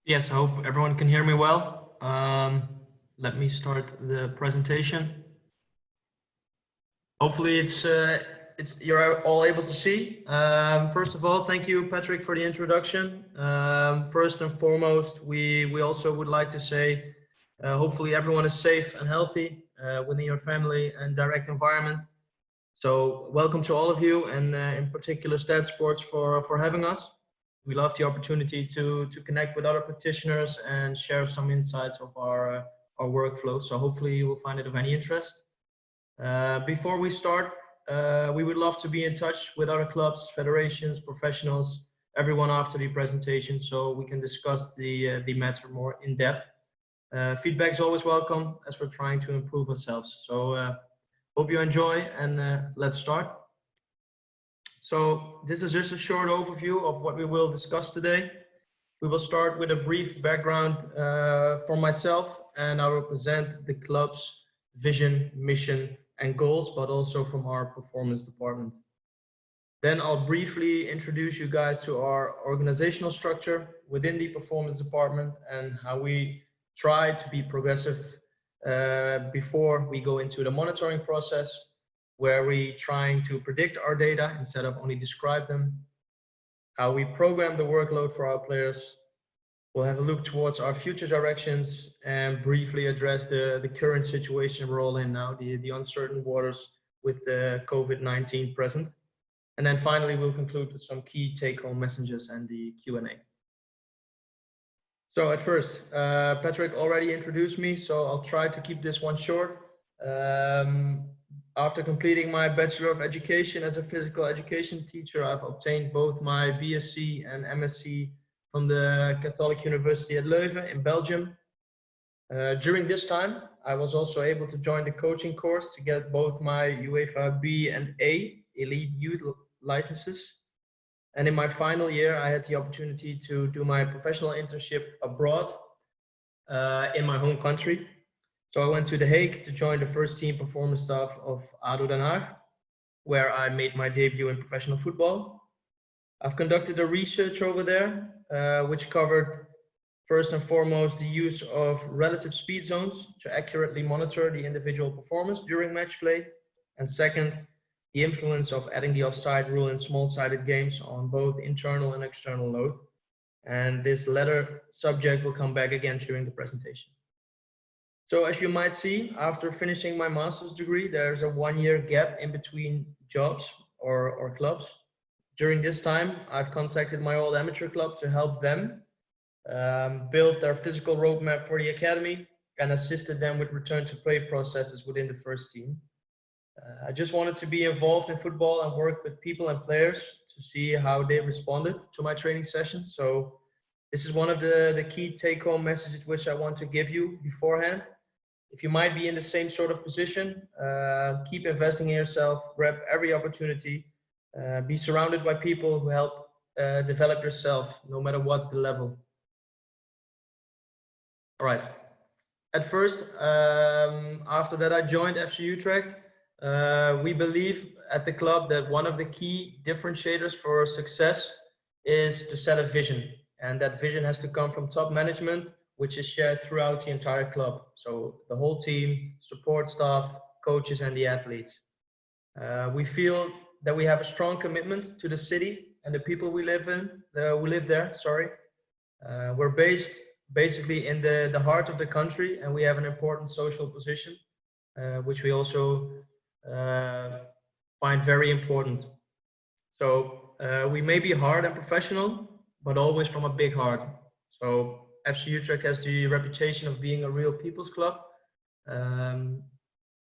Yes, I hope everyone can hear me well. Let me start the presentation. Hopefully you're all able to see. First of all, thank you, Patrick, for the introduction. First and foremost, we also would like to say, hopefully everyone is safe and healthy within your family and direct environment. So welcome to all of you, and in particular STATSports for having us. We love the opportunity to connect with other practitioners and share some insights of our workflow. So hopefully you will find it of any interest. Before we start, we would love to be in touch with other clubs, federations, professionals, everyone after the presentation, so we can discuss the matter more in depth. Feedback is always welcome as we're trying to improve ourselves. So hope you enjoy, and let's start. So this is just a short overview of what we will discuss today. We will start with a brief background for myself, and I will present the club's vision, mission, and goals, but also from our performance department. Then I'll briefly introduce you guys to our organizational structure within the performance department and how we try to be progressive before we go into the monitoring process, where we trying to predict our data instead of only describe them, how we program the workload for our players. We'll have a look towards our future directions and briefly address the current situation we're all in now, the uncertain waters with the COVID-19 present. And then finally, we'll conclude with some key take-home messages and the Q&A. So at first, Patrick already introduced me, so I'll try to keep this one short. After completing my Bachelor of Education as a physical education teacher, I've obtained both my BSc and MSc from the Catholic University at Leuven in Belgium. During this time, I was also able to join the coaching course to get both my UEFA B and A Elite Youth licenses. And in my final year, I had the opportunity to do my professional internship abroad in my home country. So I went to The Hague to join the first team performance staff of ADO Den Haag, where I made my debut in professional football. I've conducted a research over there, which covered first and foremost the use of relative speed zones to accurately monitor the individual performance during match play, and second, the influence of adding the offside rule in small-sided games on both internal and external load. And this latter subject will come back again during the presentation. So as you might see, after finishing my master's degree, there's a one-year gap in between jobs or clubs. During this time, I've contacted my old amateur club to help them build their physical roadmap for the academy and assisted them with return to play processes within the first team. I just wanted to be involved in football and work with people and players to see how they responded to my training sessions. So this is one of the key take-home messages which I want to give you beforehand. If you might be in the same sort of position, keep investing in yourself, grab every opportunity, be surrounded by people who help develop yourself, no matter what the level. All right. At first, after that, I joined FC Utrecht. We believe at the club that one of the key differentiators for success is to set a vision. And that vision has to come from top management, which is shared throughout the entire club. So the whole team, support staff, coaches, and the athletes. We feel that we have a strong commitment to the city and the people we live there. We're based basically in the heart of the country, and we have an important social position, which we also find very important. So we may be hard and professional, but always from a big heart. So FC Utrecht has the reputation of being a real people's club,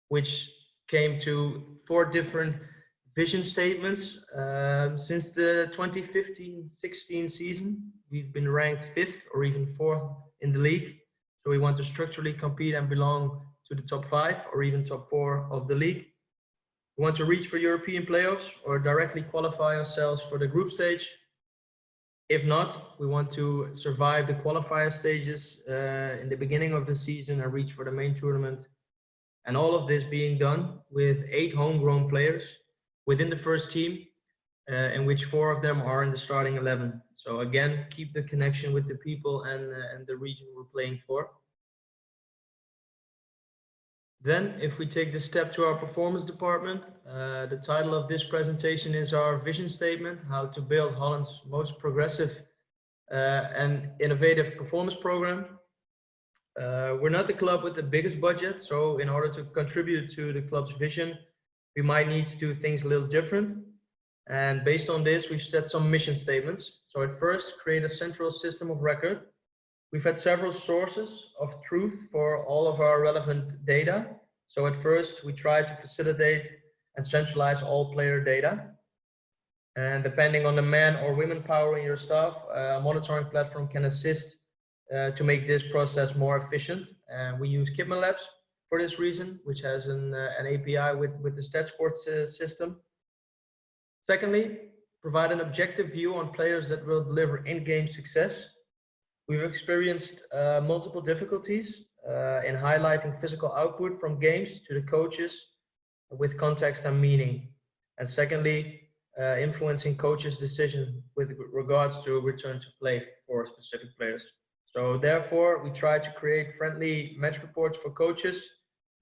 which came to 4 different vision statements. Since the 2015-16 season, we've been ranked 5th or even 4th in the league. So we want to structurally compete and belong to the top 5 or even top 4 of the league. We want to reach for European playoffs or directly qualify ourselves for the group stage. If not, we want to survive the qualifier stages in the beginning of the season and reach for the main tournament. And all of this being done with 8 homegrown players within the first team, in which 4 of them are in the starting 11. So again, keep the connection with the people and the region we're playing for. Then, if we take the step to our performance department, the title of this presentation is our vision statement, how to build Holland's most progressive and innovative performance program. We're not the club with the biggest budget, so in order to contribute to the club's vision, we might need to do things a little different. And based on this, we've set some mission statements. So at first, create a central system of record. We've had several sources of truth for all of our relevant data. So at first, we try to facilitate and centralize all player data. And depending on the man or women power in your staff, a monitoring platform can assist to make this process more efficient. And we use Kidman Labs for this reason, which has an API with the STATSports system. Secondly, provide an objective view on players that will deliver in-game success. We've experienced multiple difficulties in highlighting physical output from games to the coaches with context and meaning. And secondly, influencing coaches' decision with regards to return to play for specific players. So therefore, we try to create friendly match reports for coaches,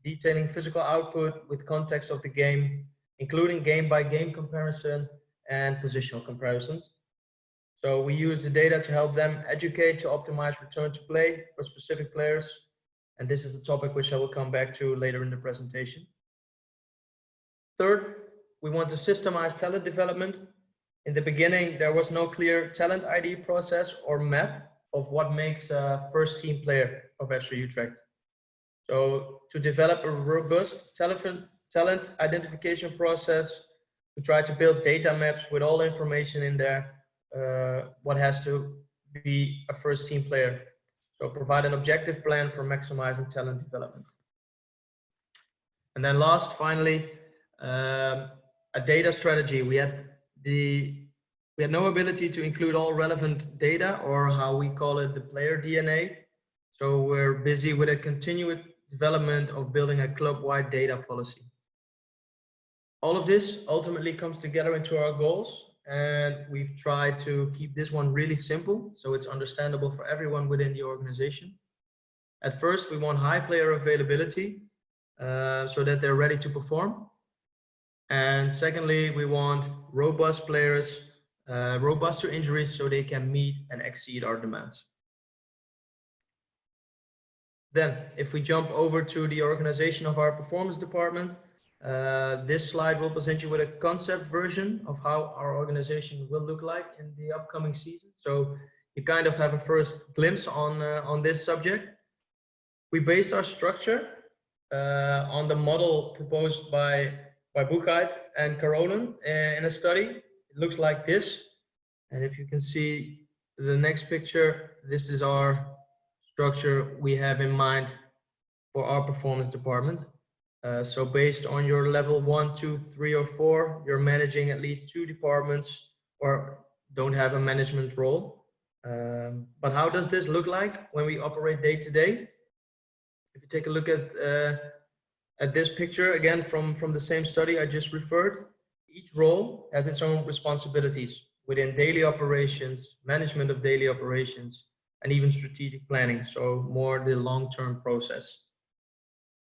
detailing physical output with context of the game, including game-by-game comparison and positional comparisons. So we use the data to help them educate to optimize return to play for specific players. And this is a topic which I will come back to later in the presentation. Third, we want to systemize talent development. In the beginning, there was no clear talent ID process or map of what makes a first team player of FC Utrecht. So to develop a robust talent identification process, we try to build data maps with all information in there, what has to be a first team player. So provide an objective plan for maximizing talent development. And then last, finally, a data strategy. We had no ability to include all relevant data, or how we call it, the player DNA. So we're busy with a continuous development of building a club-wide data policy. All of this ultimately comes together into our goals, and we've tried to keep this one really simple so it's understandable for everyone within the organization. At first, we want high player availability so that they're ready to perform. And secondly, we want robust players, robust to injuries, so they can meet and exceed our demands. Then, if we jump over to the organization of our performance department, this slide will present you with a concept version of how our organization will look like in the upcoming season. So you kind of have a first glimpse on this subject. We based our structure on the model proposed by Boekhuis and Caronen in a study. It looks like this. And if you can see the next picture, this is our structure we have in mind for our performance department. So based on your level 1, 2, 3, or 4, you're managing at least 2 departments or don't have a management role. But how does this look like when we operate day to day? If you take a look at this picture, again, from the same study I just referred, each role has its own responsibilities within daily operations, management of daily operations, and even strategic planning. So more the long-term process.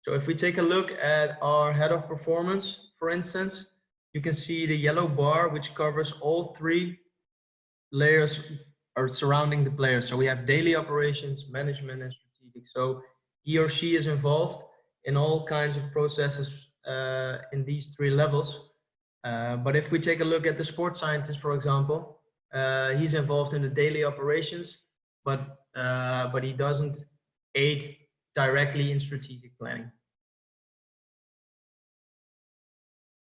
So if we take a look at our head of performance, for instance, you can see the yellow bar, which covers all 3 layers are surrounding the player. So we have daily operations, management, and strategic. So he or she is involved in all kinds of processes in these 3 levels. But if we take a look at the sports scientist, for example, he's involved in the daily operations, but he doesn't aid directly in strategic planning.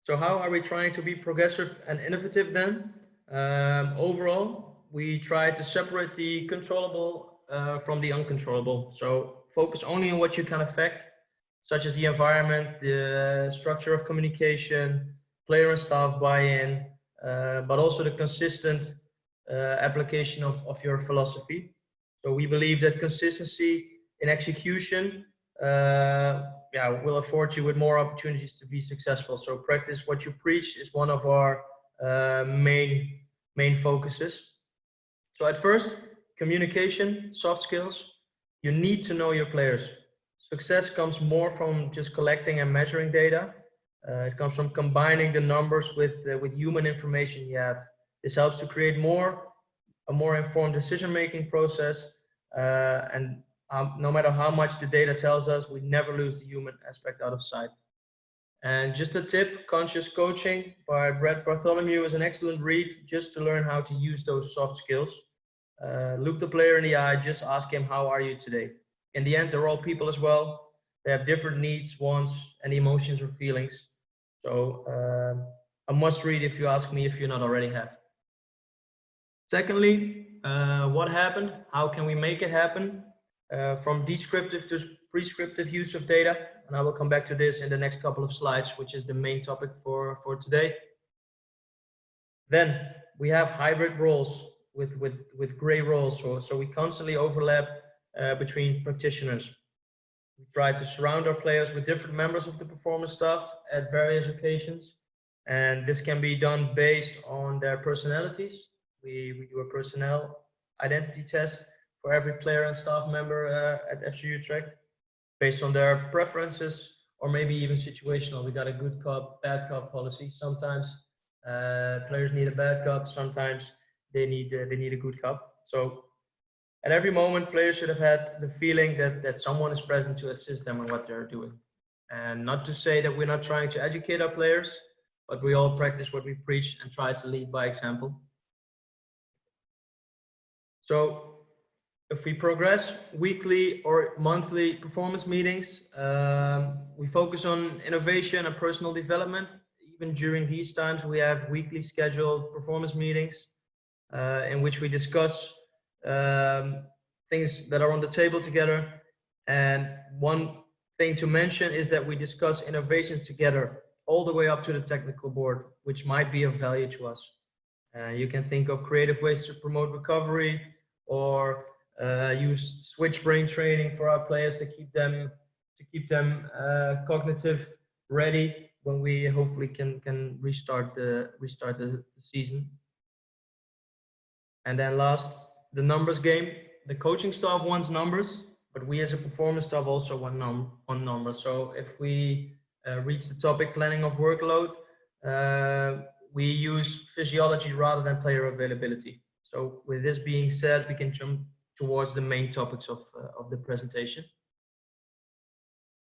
So how are we trying to be progressive and innovative then? Overall, we try to separate the controllable from the uncontrollable. So focus only on what you can affect, such as the environment, the structure of communication, player and staff buy-in, but also the consistent application of your philosophy. So we believe that consistency in execution will afford you with more opportunities to be successful. So practice what you preach is one of our main focuses. So at first, communication, soft skills, you need to know your players. Success comes more from just collecting and measuring data. It comes from combining the numbers with human information you have. This helps to create a more informed decision-making process. And no matter how much the data tells us, we never lose the human aspect out of sight. And just a tip, Conscious Coaching by Brett Bartholomew is an excellent read just to learn how to use those soft skills. Look the player in the eye, just ask him, how are you today? In the end, they're all people as well. They have different needs, wants, and emotions or feelings. So a must read if you ask me, if you not already have. Secondly, what happened? How can we make it happen? From descriptive to prescriptive use of data. And I will come back to this in the next couple of slides, which is the main topic for today. Then we have hybrid roles with gray roles. So we constantly overlap between practitioners. We try to surround our players with different members of the performance staff at various occasions. And this can be done based on their personalities. We do a personnel identity test for every player and staff member at FC Utrecht, based on their preferences, or maybe even situational. We got a good cop, bad cop policy. Sometimes players need a bad cop, sometimes they need a good cop. So at every moment, players should have had the feeling that someone is present to assist them in what they're doing. And not to say that we're not trying to educate our players, but we all practice what we preach and try to lead by example. So if we progress weekly or monthly performance meetings, we focus on innovation and personal development. Even during these times, we have weekly scheduled performance meetings in which we discuss things that are on the table together. And one thing to mention is that we discuss innovations together all the way up to the technical board, which might be of value to us. You can think of creative ways to promote recovery, or use switch brain training for our players to keep them cognitive ready when we hopefully can restart the season. And then last, the numbers game. The coaching staff wants numbers, but we as a performance staff also want number. So if we reach the topic planning of workload, we use physiology rather than player availability. So with this being said, we can jump towards the main topics of the presentation.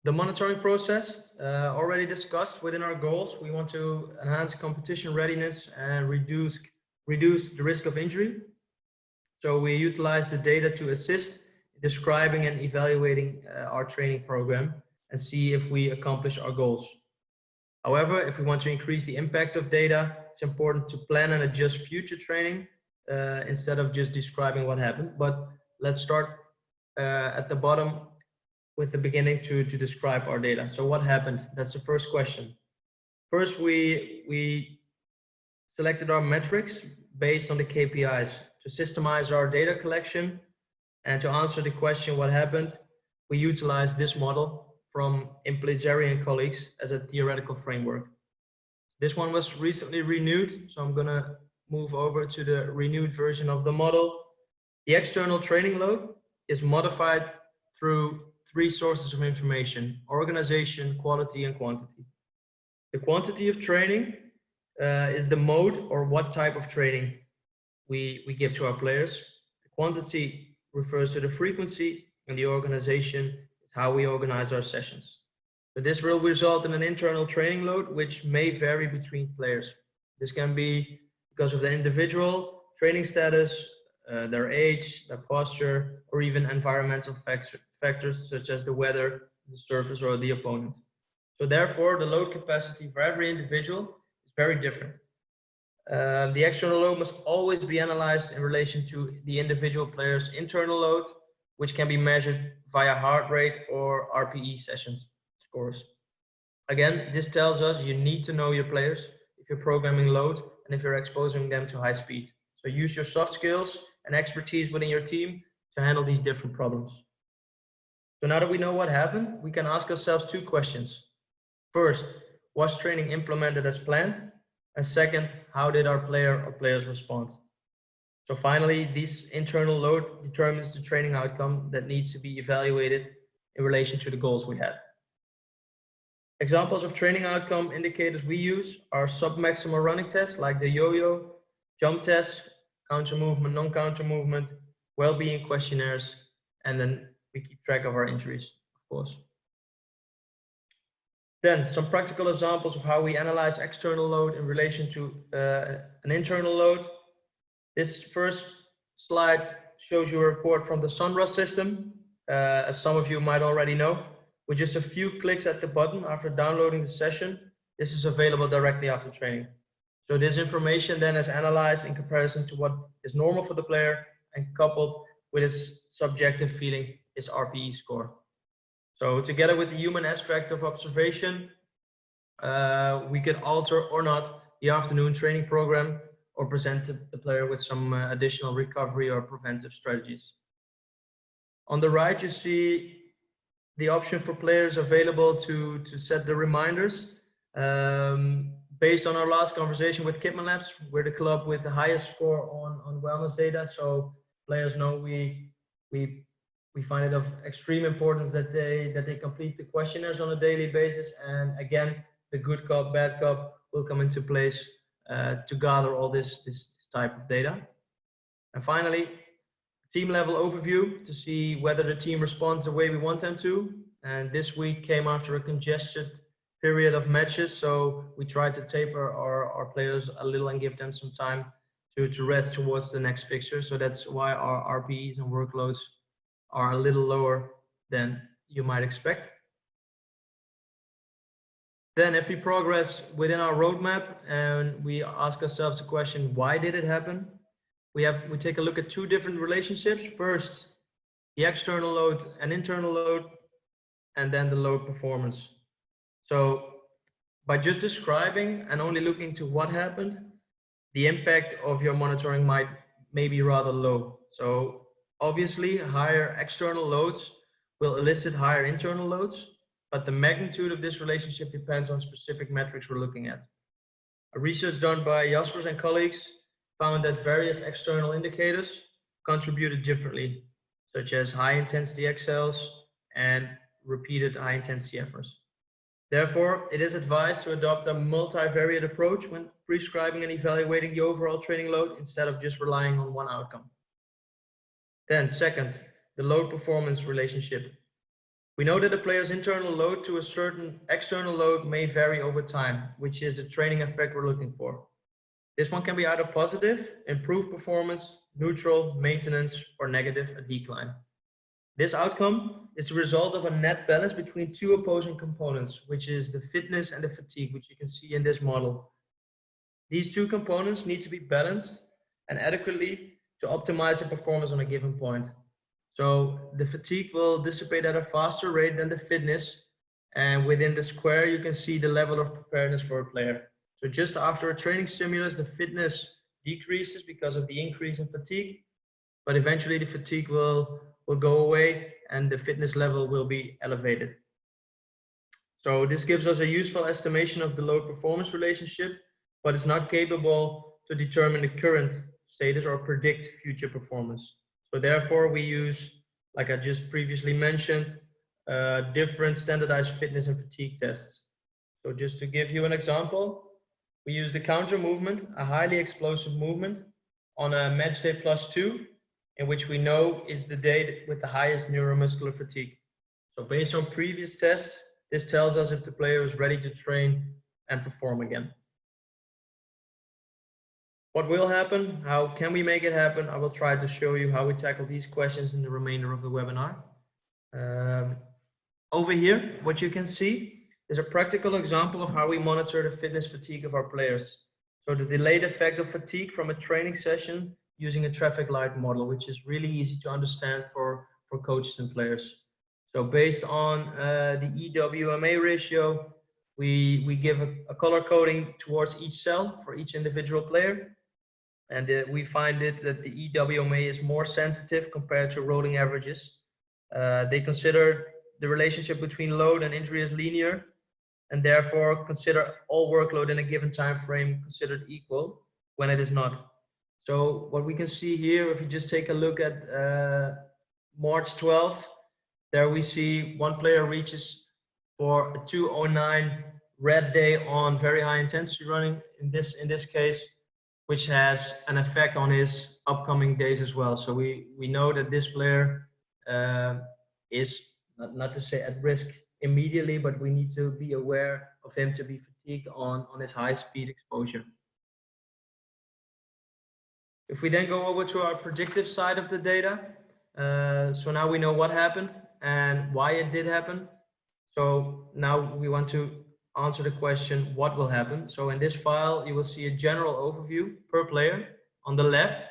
The monitoring process, already discussed within our goals. We want to enhance competition readiness and reduce the risk of injury. So we utilize the data to assist in describing and evaluating our training program and see if we accomplish our goals. However, if we want to increase the impact of data, it's important to plan and adjust future training instead of just describing what happened. But let's start at the bottom with the beginning to describe our data. So what happened? That's the first question. First, we selected our metrics based on the KPIs to systemize our data collection. And to answer the question, what happened? We utilized this model from Implizzeri and colleagues as a theoretical framework. This one was recently renewed, so I'm gonna move over to the renewed version of the model. The external training load is modified through three sources of information: organization, quality, and quantity. The quantity of training is the mode or what type of training we give to our players. The quantity refers to the frequency, and the organization is how we organize our sessions. So this will result in an internal training load, which may vary between players. This can be because of the individual training status, their age, their posture, or even environmental factors such as the weather, the surface, or the opponent. So therefore, the load capacity for every individual is very different. The external load must always be analyzed in relation to the individual player's internal load, which can be measured via heart rate or RPE sessions scores. Again, this tells us you need to know your players if you're programming load and if you're exposing them to high speed. So use your soft skills and expertise within your team to handle these different problems. So now that we know what happened, we can ask ourselves two questions. First, was training implemented as planned? And second, how did our player or players respond? So finally, this internal load determines the training outcome that needs to be evaluated in relation to the goals we had. Examples of training outcome indicators we use are sub-maximal running tests like the yo-yo, jump tests, counter movement, non-counter movement, well-being questionnaires, and then we keep track of our injuries, of course. Then some practical examples of how we analyze external load in relation to an internal load. This first slide shows you a report from the Sunra system, as some of you might already know. With just a few clicks at the button after downloading the session, this is available directly after training. So this information then is analyzed in comparison to what is normal for the player and coupled with his subjective feeling, his RPE score. So together with the human aspect of observation, we could alter or not the afternoon training program or present the player with some additional recovery or preventive strategies. On the right, you see the option for players available to set the reminders. Based on our last conversation with Kidman Labs, we're the club with the highest score on wellness data. So players know we find it of extreme importance that they complete the questionnaires on a daily basis. And again, the good cop, bad cop will come into place to gather all this type of data. And finally, team level overview to see whether the team responds the way we want them to. And this week came after a congested period of matches, so we tried to taper our players a little and give them some time to rest towards the next fixture. So that's why our RPEs and workloads are a little lower than you might expect. Then if we progress within our roadmap and we ask ourselves the question, why did it happen? We take a look at two different relationships. First, the external load and internal load, and then the load performance. So by just describing and only looking to what happened, the impact of your monitoring may be rather low. So obviously higher external loads will elicit higher internal loads, but the magnitude of this relationship depends on specific metrics we're looking at. A research done by Jaspers and colleagues found that various external indicators contributed differently, such as high intensity exhales and repeated high intensity efforts. Therefore, it is advised to adopt a multivariate approach when prescribing and evaluating the overall training load instead of just relying on one outcome. Then second, the load performance relationship. We know that a player's internal load to a certain external load may vary over time, which is the training effect we're looking for. This one can be either positive, improved performance, neutral, maintenance, or negative, a decline. This outcome is the result of a net balance between two opposing components, which is the fitness and the fatigue, which you can see in this model. These two components need to be balanced and adequately to optimize the performance on a given point. So the fatigue will dissipate at a faster rate than the fitness, and within the square you can see the level of preparedness for a player. So just after a training stimulus, the fitness decreases because of the increase in fatigue, but eventually the fatigue will go away and the fitness level will be elevated. So this gives us a useful estimation of the load performance relationship, but it's not capable to determine the current status or predict future performance. So therefore we use, like I just previously mentioned, different standardized fitness and fatigue tests. So just to give you an example, we use the counter movement, a highly explosive movement, on a match day +2, in which we know is the day with the highest neuromuscular fatigue. So based on previous tests, this tells us if the player is ready to train and perform again. What will happen? How can we make it happen? I will try to show you how we tackle these questions in the remainder of the webinar. Over here, what you can see is a practical example of how we monitor the fitness fatigue of our players. So the delayed effect of fatigue from a training session using a traffic light model, which is really easy to understand for coaches and players. So based on the EWMA ratio, we give a color coding towards each cell for each individual player. And we find it that the EWMA is more sensitive compared to rolling averages. They consider the relationship between load and injury as linear, and therefore consider all workload in a given time frame considered equal when it is not. So what we can see here, if you just take a look at March 12th, there we see one player reaches for a 2:09 red day on very high intensity running in this case, which has an effect on his upcoming days as well. So we know that this player is not to say at risk immediately, but we need to be aware of him to be fatigued on his high speed exposure. If we then go over to our predictive side of the data, so now we know what happened and why it did happen. So now we want to answer the question, what will happen? So in this file, you will see a general overview per player. On the left,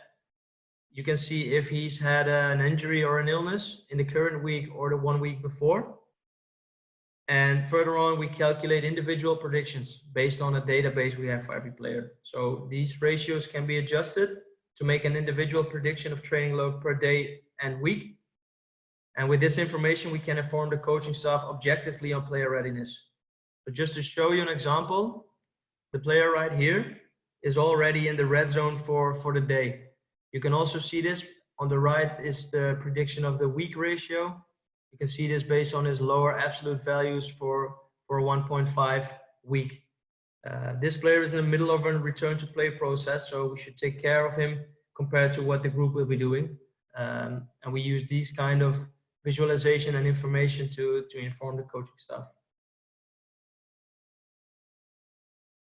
you can see if he's had an injury or an illness in the current week or the 1 week before. And further on, we calculate individual predictions based on a database we have for every player. So these ratios can be adjusted to make an individual prediction of training load per day and week. And with this information, we can inform the coaching staff objectively on player readiness. So just to show you an example, the player right here is already in the red zone for the day. You can also see this on the right is the prediction of the week ratio. You can see this based on his lower absolute values for 1.5 week. This player is in the middle of a return to play process, so we should take care of him compared to what the group will be doing. And we use these kind of visualization and information to inform the coaching staff.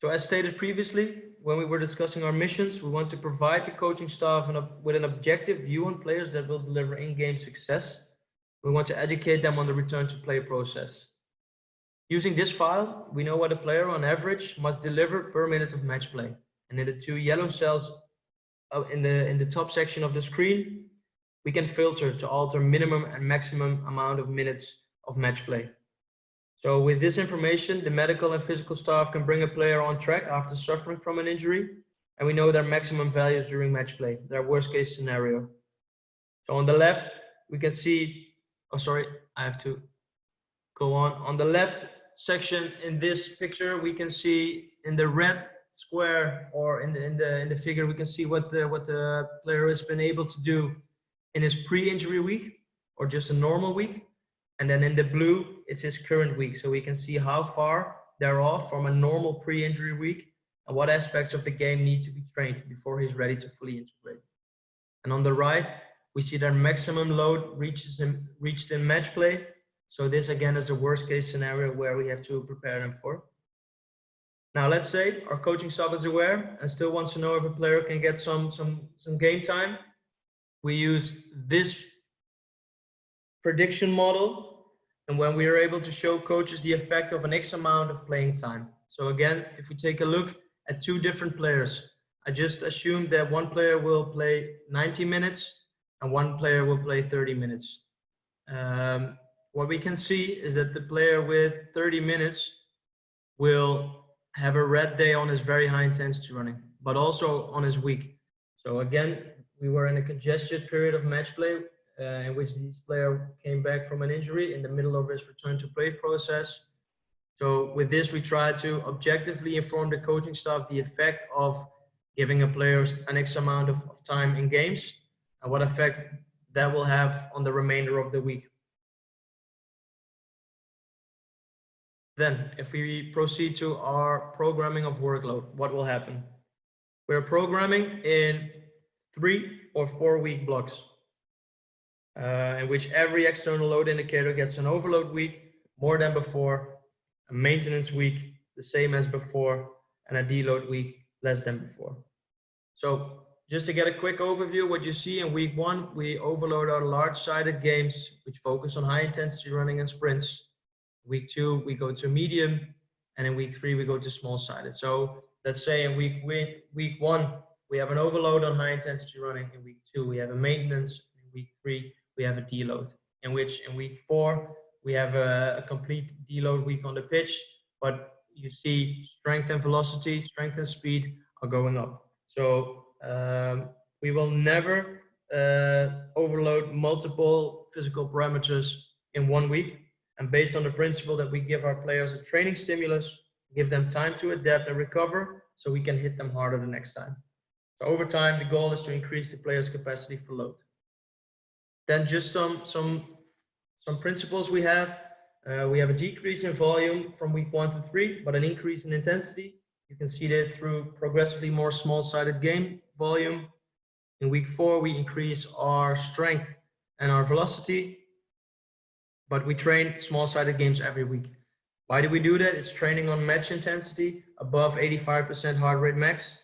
So as stated previously, when we were discussing our missions, we want to provide the coaching staff with an objective view on players that will deliver in-game success. We want to educate them on the return to play process. Using this file, we know what a player on average must deliver per minute of match play. And in the two yellow cells in the top section of the screen, we can filter to alter minimum and maximum amount of minutes of match play. So with this information, the medical and physical staff can bring a player on track after suffering from an injury, and we know their maximum values during match play, their worst case scenario. So on the left, we can see, oh sorry, I have to go on. On the left section in this picture, we can see in the red square or in the figure, we can see what the player has been able to do in his pre-injury week or just a normal week. And then in the blue, it's his current week. So we can see how far they're off from a normal pre-injury week and what aspects of the game need to be trained before he's ready to fully integrate. And on the right, we see their maximum load reached in match play. So this again is a worst case scenario where we have to prepare them for. Now let's say our coaching staff is aware and still wants to know if a player can get some game time. We use this prediction model, and when we are able to show coaches the effect of an X amount of playing time. So again, if we take a look at two different players, I just assumed that one player will play 90 minutes and one player will play 30 minutes. What we can see is that the player with 30 minutes will have a red day on his very high intensity running, but also on his week. So again, we were in a congested period of match play in which this player came back from an injury in the middle of his return to play process. So with this, we try to objectively inform the coaching staff the effect of giving a player an X amount of time in games and what effect that will have on the remainder of the week. Then, if we proceed to our programming of workload, what will happen? We're programming in 3 or 4 week blocks, in which every external load indicator gets an overload week more than before, a maintenance week the same as before, and a deload week less than before. So just to get a quick overview, what you see in week 1, we overload our large-sided games, which focus on high-intensity running and sprints. Week 2, we go to medium, and in week 3, we go to small-sided. So let's say in week 1, we have an overload on high-intensity running. In week 2, we have a maintenance. In week 3, we have a deload. In which in week 4, we have a complete deload week on the pitch, but you see strength and velocity, strength and speed are going up. So we will never overload multiple physical parameters in 1 week. And based on the principle that we give our players a training stimulus, give them time to adapt and recover so we can hit them harder the next time. So over time, the goal is to increase the player's capacity for load. Then just some principles we have. We have a decrease in volume from week 1 to 3, but an increase in intensity. You can see that through progressively more small-sided game volume. In week 4, we increase our strength and our velocity, but we train small-sided games every week. Why do we do that? It's training on match intensity above 85% heart rate max,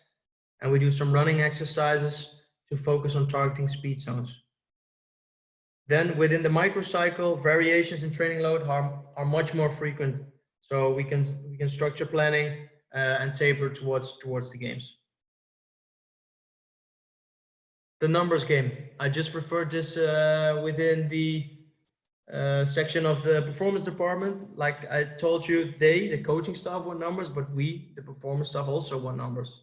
and we do some running exercises to focus on targeting speed zones. Then within the microcycle, variations in training load are much more frequent. So we can structure planning and taper towards the games. The numbers game. I just referred this within the section of the performance department. Like I told you, the coaching staff want numbers, but we, the performance staff, also want numbers.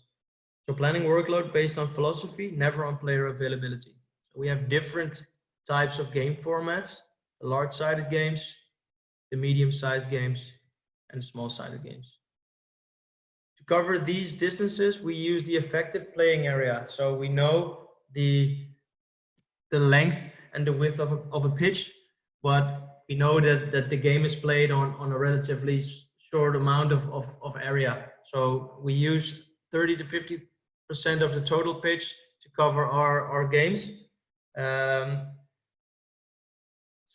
So planning workload based on philosophy, never on player availability. So we have different types of game formats: the large-sided games, the medium-sized games, and small-sided games. To cover these distances, we use the effective playing area. So we know the length and the width of a pitch, but we know that the game is played on a relatively short amount of area. So we use 30 to 50% of the total pitch to cover our games.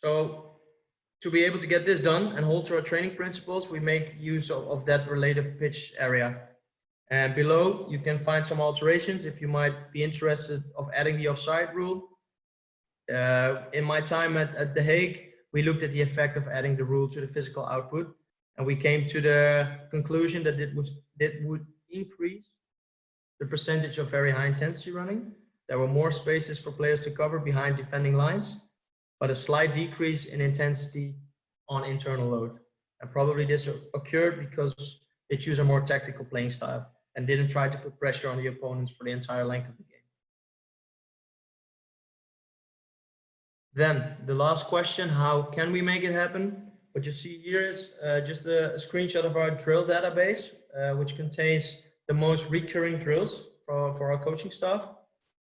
So to be able to get this done and hold to our training principles, we make use of that relative pitch area. And below, you can find some alterations if you might be interested of adding the offside rule. In my time at The Hague, we looked at the effect of adding the rule to the physical output, and we came to the conclusion that it would increase the percentage of very high intensity running. There were more spaces for players to cover behind defending lines, but a slight decrease in intensity on internal load. And probably this occurred because they choose a more tactical playing style and didn't try to put pressure on the opponents for the entire length of the game. Then the last question, how can we make it happen? What you see here is just a screenshot of our drill database, which contains the most recurring drills for our coaching staff.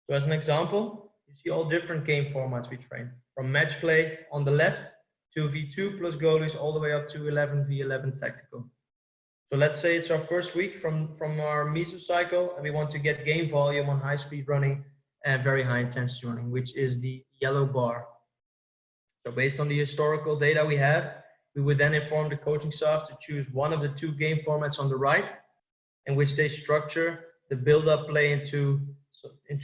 So as an example, you see all different game formats we train, from match play on the left to V2 plus goalies all the way up to 11v11 tactical. So let's say it's our first week from our mesocycle, and we want to get game volume on high speed running and very high intensity running, which is the yellow bar. So based on the historical data we have, we would then inform the coaching staff to choose one of the two game formats on the right, in which they structure the build-up play into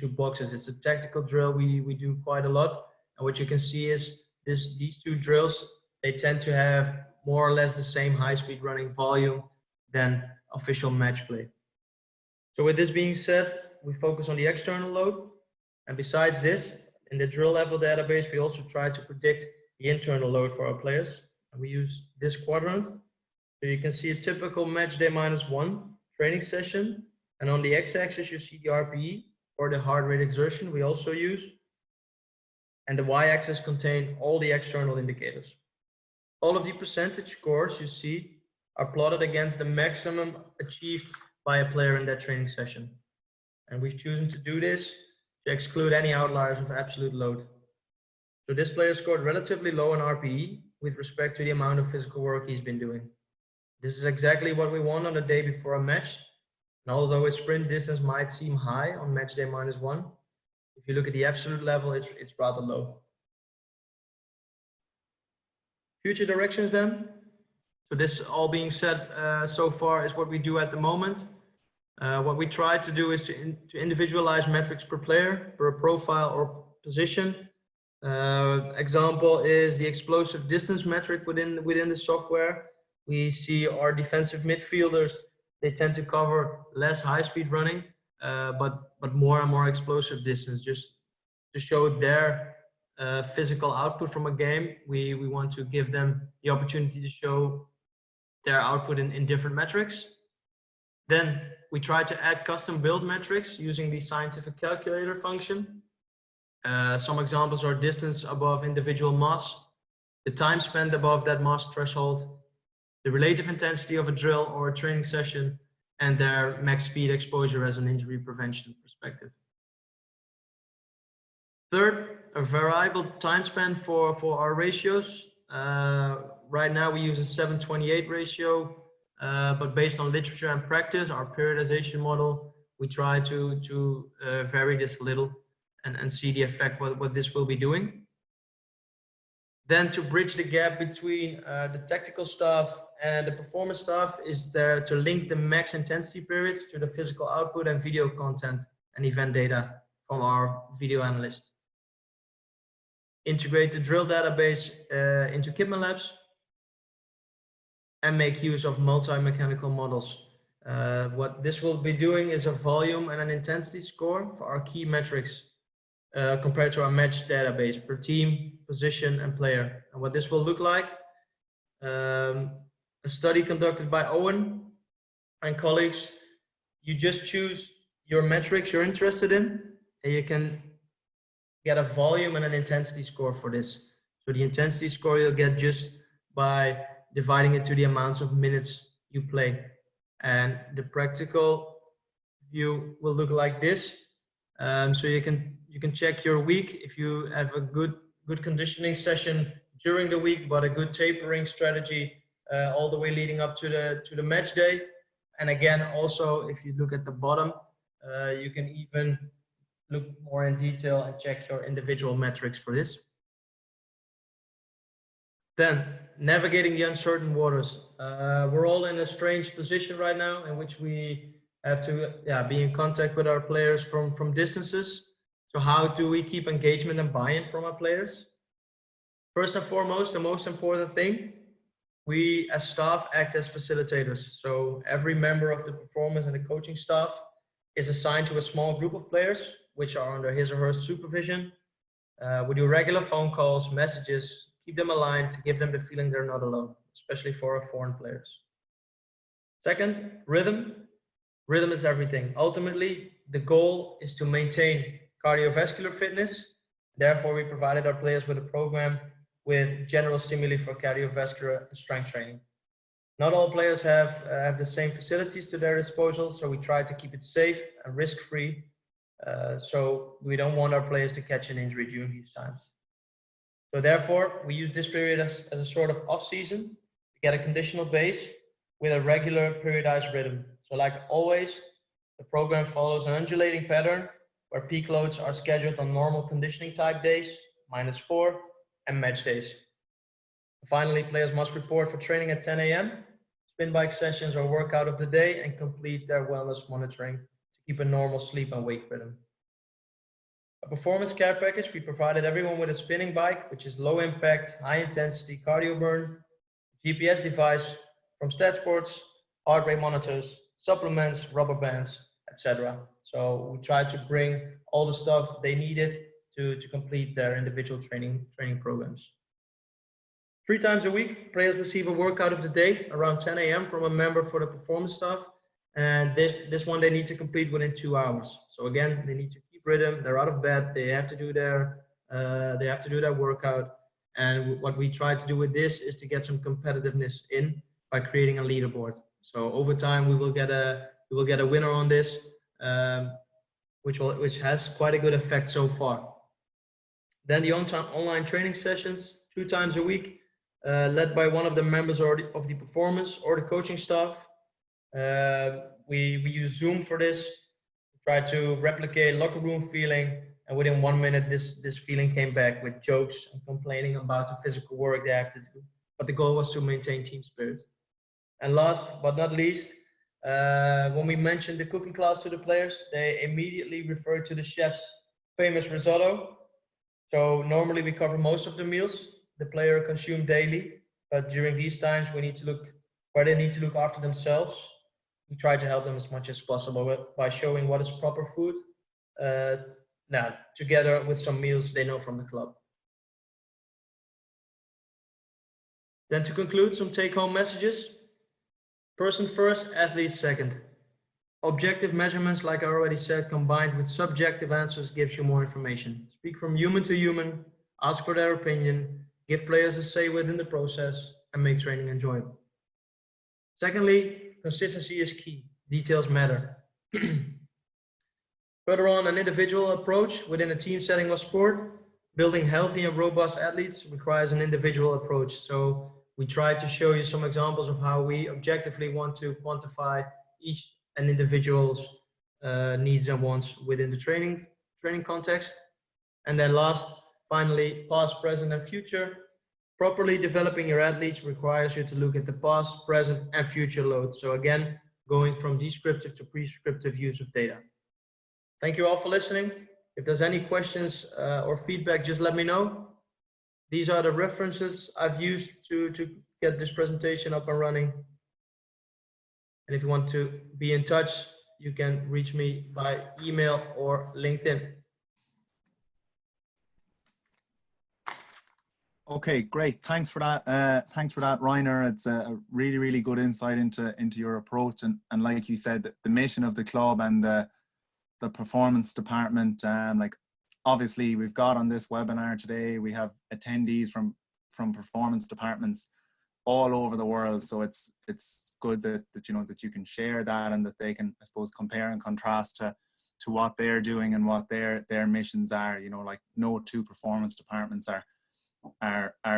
boxes. It's a tactical drill we do quite a lot. And what you can see is these two drills, they tend to have more or less the same high-speed running volume than official match play. So with this being said, we focus on the external load. And besides this, in the drill level database, we also try to predict the internal load for our players. And we use this quadrant. So you can see a typical match day -1 training session. And on the x-axis, you see the RPE, or the heart rate exertion we also use. And the y-axis contain all the external indicators. All of the percentage scores you see are plotted against the maximum achieved by a player in that training session. And we've chosen to do this to exclude any outliers of absolute load. So this player scored relatively low in RPE with respect to the amount of physical work he's been doing. This is exactly what we want on the day before a match. And although his sprint distance might seem high on match day -1, if you look at the absolute level, it's rather low. Future directions then. So this all being said so far is what we do at the moment. What we try to do is to individualize metrics per player, per profile or position. Example is the explosive distance metric within the software. We see our defensive midfielders, they tend to cover less high-speed running, but more and more explosive distance, just to show their physical output from a game. We want to give them the opportunity to show their output in different metrics. Then we try to add custom build metrics using the scientific calculator function. Some examples are distance above individual mass, the time spent above that mass threshold, the relative intensity of a drill or a training session, and their max speed exposure as an injury prevention perspective. Third, a variable time span for our ratios. Right now we use a 7/28 ratio, but based on literature and practice, our periodization model, we try to vary this a little and see the effect what this will be doing. Then to bridge the gap between the tactical stuff and the performance stuff is there to link the max intensity periods to the physical output and video content and event data from our video analyst. Integrate the drill database into Kipman Labs and make use of multi-mechanical models. What this will be doing is a volume and an intensity score for our key metrics compared to our match database per team, position, and player. And what this will look like, a study conducted by Owen and colleagues, you just choose your metrics you're interested in, and you can get a volume and an intensity score for this. So the intensity score you'll get just by dividing it to the amounts of minutes you play. And the practical view will look like this. So you can check your week if you have a good conditioning session during the week, but a good tapering strategy all the way leading up to the match day. And again, also if you look at the bottom, you can even look more in detail and check your individual metrics for this. Then, navigating the uncertain waters. We're all in a strange position right now in which we have to be in contact with our players from distances. So how do we keep engagement and buy-in from our players? First and foremost, the most important thing, we as staff act as facilitators. So every member of the performance and the coaching staff is assigned to a small group of players which are under his or her supervision. We do regular phone calls, messages, keep them aligned to give them the feeling they're not alone, especially for our foreign players. Second, rhythm. Rhythm is everything. Ultimately, the goal is to maintain cardiovascular fitness. Therefore, we provided our players with a program with general stimuli for cardiovascular and strength training. Not all players have the same facilities to their disposal, so we try to keep it safe and risk-free. So we don't want our players to catch an injury during these times. So therefore, we use this period as a sort of off-season to get a conditional base with a regular periodized rhythm. So like always, the program follows an undulating pattern where peak loads are scheduled on normal conditioning type days, -4, and match days. Finally, players must report for training at 10 a.m., spin bike sessions or workout of the day, and complete their wellness monitoring to keep a normal sleep and wake rhythm. A performance care package, we provided everyone with a spinning bike, which is low impact, high intensity cardio burn, GPS device from STATSports, heart rate monitors, supplements, rubber bands, etc. So we tried to bring all the stuff they needed to complete their individual training programs. 3 times a week, players receive a workout of the day around 10 a.m. from a member for the performance staff. And this one they need to complete within 2 hours. So again, they need to keep rhythm. They're out of bed. They have to do their workout. And what we try to do with this is to get some competitiveness in by creating a leaderboard. So over time, we will get a winner on this, which has quite a good effect so far. Then the online training sessions, 2 times a week, led by one of the members of the performance or the coaching staff. We use Zoom for this. We try to replicate locker room feeling, and within 1 minute, this feeling came back with jokes and complaining about the physical work they have to do. But the goal was to maintain team spirit. And last but not least, when we mentioned the cooking class to the players, they immediately referred to the chef's famous risotto. So normally we cover most of the meals the player consumes daily, but during these times they need to look after themselves. We try to help them as much as possible by showing what is proper food, together with some meals they know from the club. Then to conclude, some take-home messages. Person first, athlete second. Objective measurements, like I already said, combined with subjective answers gives you more information. Speak from human to human, ask for their opinion, give players a say within the process, and make training enjoyable. Secondly, consistency is key. Details matter. Further on, an individual approach within a team setting or sport. Building healthy and robust athletes requires an individual approach. So we try to show you some examples of how we objectively want to quantify each an individual's needs and wants within the training context. And then finally, past, present, and future. Properly developing your athletes requires you to look at the past, present, and future load. So again, going from descriptive to prescriptive use of data. Thank you all for listening. If there's any questions or feedback, just let me know. These are the references I've used to get this presentation up and running. And if you want to be in touch, you can reach me by email or LinkedIn. Okay, great. Thanks for that. Thanks for that, Reiner. It's a really, really good insight into your approach. And like you said, the mission of the club and the performance department. Like obviously, we've got on this webinar today, we have attendees from performance departments all over the world. So it's good that you know that you can share that and that they can, I suppose, compare and contrast to what they're doing and what their missions are. You know, like no two performance departments are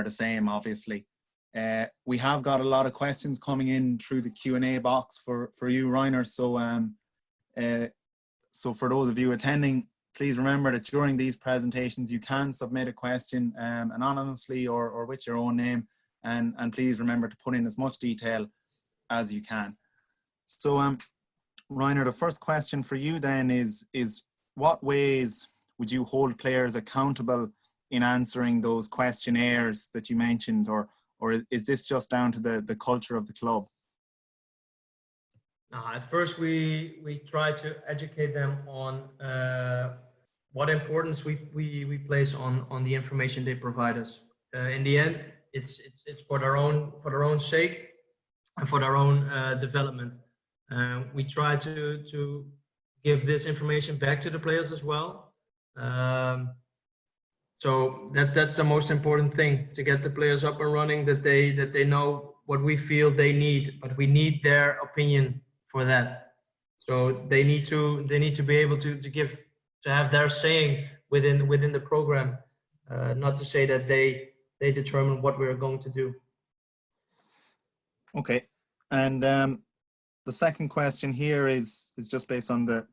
the same, obviously. We have got a lot of questions coming in through the Q&A box for you, Reiner. So for those of you attending, please remember that during these presentations you can submit a question anonymously or with your own name, and please remember to put in as much detail as you can. So Reiner, the first question for you then is what ways would you hold players accountable in answering those questionnaires that you mentioned, or is this just down to the culture of the club? At first, we try to educate them on what importance we place on the information they provide us. In the end, it's for their own sake and for their own development. We try to give this information back to the players as well. So that's the most important thing, to get the players up and running, that they know what we feel they need, but we need their opinion for that. So they need to be able to have their saying within the program, not to say that they determine what we're going to do. Okay, and the second question here is just based on the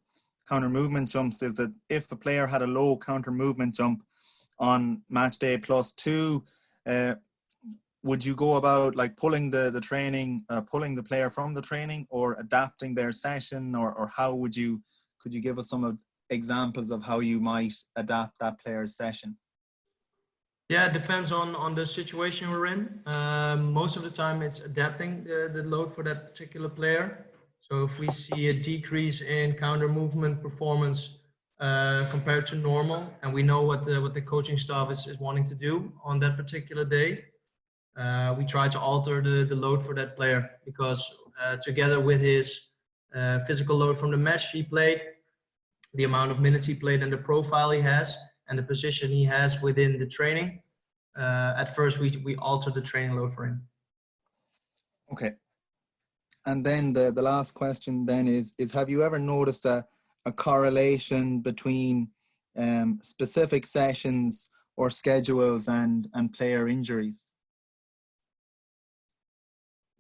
counter movement jumps, is that if a player had a low counter movement jump on match day +2, would you go about like pulling the training, pulling the player from the training, or adapting their session, or how could you give us some examples of how you might adapt that player's session? Yeah, it depends on the situation we're in. Most of the time it's adapting the load for that particular player. So if we see a decrease in counter movement performance compared to normal, and we know what the coaching staff is wanting to do on that particular day, we try to alter the load for that player, because together with his physical load from the match he played, the amount of minutes he played, and the profile he has, and the position he has within the training, at first we alter the training load for him. Okay. And then the last question then is have you ever noticed a correlation between specific sessions or schedules and player injuries?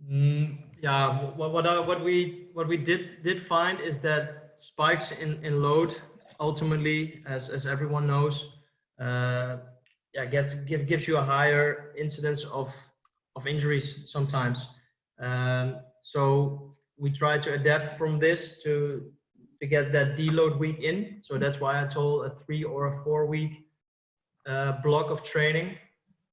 Yeah, what we did find is that spikes in load ultimately, as everyone knows, gives you a higher incidence of injuries sometimes. So we try to adapt from this to get that deload week in. So that's why I told a 3 or a 4 week block of training,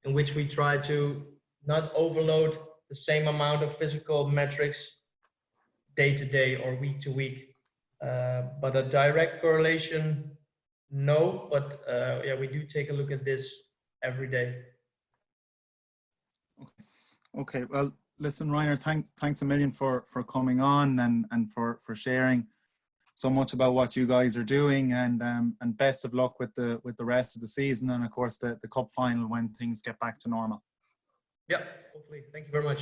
in which we try to not overload the same amount of physical metrics day to day or week to week. But a direct correlation, no, but yeah, we do take a look at this every day. Okay, well, listen, Reiner, thanks a million for coming on and for sharing so much about what you guys are doing, and best of luck with the rest of the season, and of course the cup final when things get back to normal. Yeah, hopefully. Thank you very much.